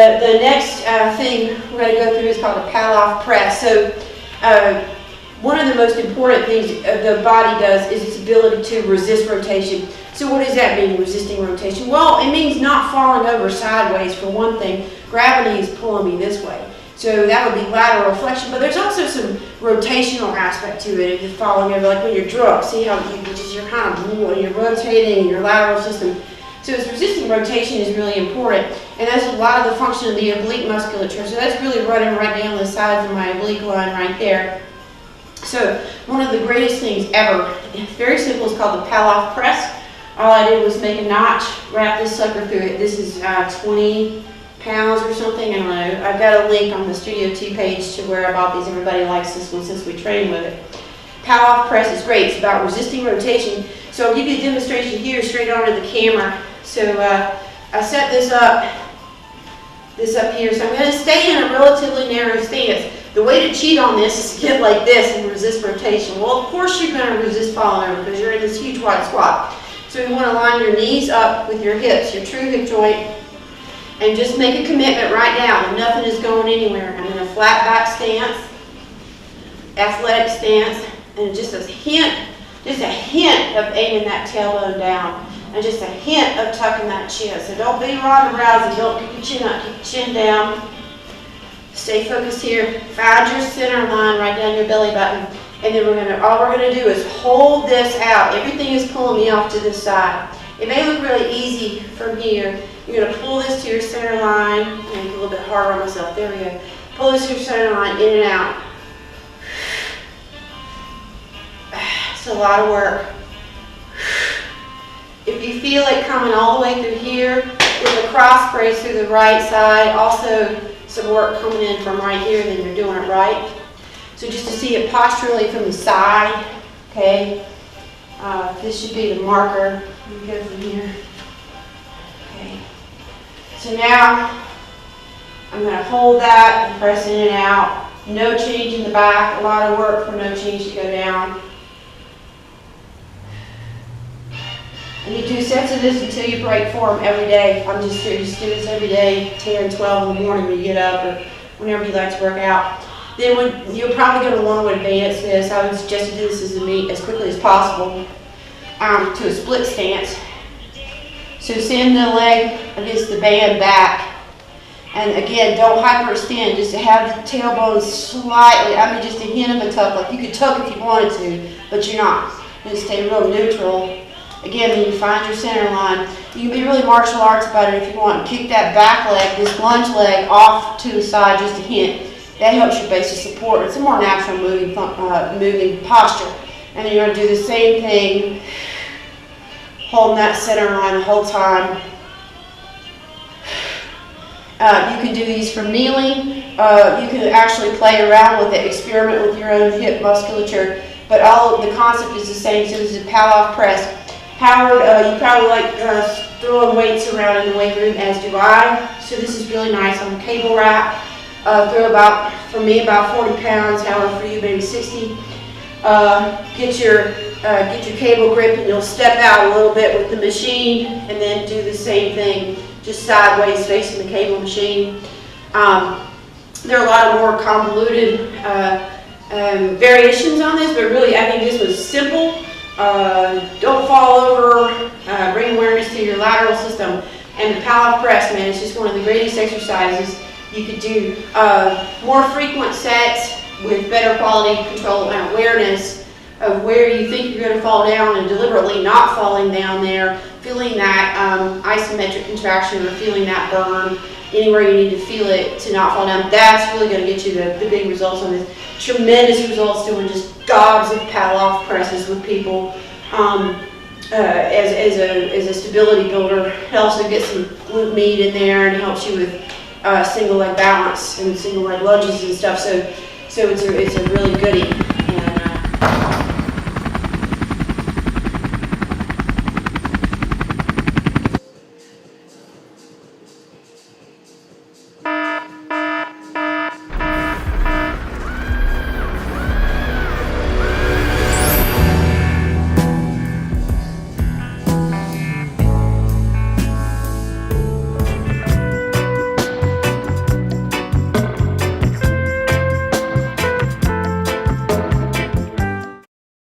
The next thing we're going to go through is called a Paloff press. So one of the most important things the body does is its ability to resist rotation. So what does that mean, resisting rotation? Well, it means not falling over sideways for one thing. Gravity is pulling me this way. So that would be lateral flexion, but there's also some rotational aspect to it if you're falling over, like when you're drunk. See how you're kind of you're rotating your lateral system. So it's resisting rotation is really important, and that's a lot of the function of the oblique musculature. So that's really running right down the sides of my oblique line right there. So one of the greatest things ever, it's very simple, it's called the Paloff press. All I did was make a notch, wrap this sucker through it. This is 20 pounds or something, I don't know. I've got a link on the Studio 2 page to where I bought these. Everybody likes this one since we train with it. Paloff press is great. It's about resisting rotation. So I'll give you a demonstration here straight onto the camera. So I set this up here. So I'm going to stay in a relatively narrow stance. The way to cheat on this is to get like this and resist rotation. Well, of course you're going to resist falling over because you're in this huge wide squat. So you want to line your knees up with your hips, your true hip joint, and just make a commitment right now. Nothing is going anywhere. I'm in a flat back stance, athletic stance, and just a hint of aiming that tailbone down, and just a hint of tucking that chin. So don't be Ronda Rousey. Don't keep your chin up. Keep your chin down. Stay focused here. Find your center line right down your belly button. And then all we're gonna do is hold this out. Everything is pulling me off to this side. It may look really easy from here. You're gonna pull this to your center line. Make it a little bit harder on myself. There we go. Pull this to your center line, in and out. It's a lot of work. If you feel it coming all the way through here, with a cross brace through the right side, also some work coming in from right here, then you're doing it right. So just to see it posturally from the side, okay, this should be the marker. Let me go from here. Okay. So now I'm going to hold that and press in and out. No change in the back. A lot of work for no change to go down. And you do sets of this until you break form every day. I'm just do this every day, 10, 12 in the morning when you get up, or whenever you like to work out. Then you're probably going to want to advance this. I would suggest to do this as quickly as possible to a split stance. So send the leg against the band back. And again, don't hyperextend, just to have the tailbone slightly, just a hint of a tuck. Like you could tuck if you wanted to, but you're not. Just stay real neutral. Again, when you find your center line, you can be really martial arts about it if you want. Kick that back leg, this lunge leg, off to the side, just a hint. That helps your base of support. It's a more natural moving posture. And then you're going to do the same thing, holding that center line the whole time. You can do these from kneeling. You can actually play around with it, experiment with your own hip musculature. But all of the concept is the same. So this is a Paloff press. Howard, you probably like throwing weights around in the weight room, as do I. So this is really nice on a cable wrap. Throw for me, about 40 pounds. Howard, for you, maybe 60. Get your cable grip, and you'll step out a little bit with the machine, and then do the same thing, just sideways facing the cable machine. There are a lot of more convoluted variations on this, but really I think this was simple. Don't fall over, bring awareness to your lateral system, and the Paloff press, man, it's just one of the greatest exercises you could do. More frequent sets with better quality control and awareness of where you think you're going to fall down and deliberately not falling down there, feeling that isometric contraction or feeling that burn anywhere you need to feel it to not fall down. That's really going to get you the big results on this. Tremendous results doing just gobs of Paloff presses with people as a stability builder. It also gets some glute meat in there and helps you with single leg balance and single leg lunges and stuff. So it's a really goodie.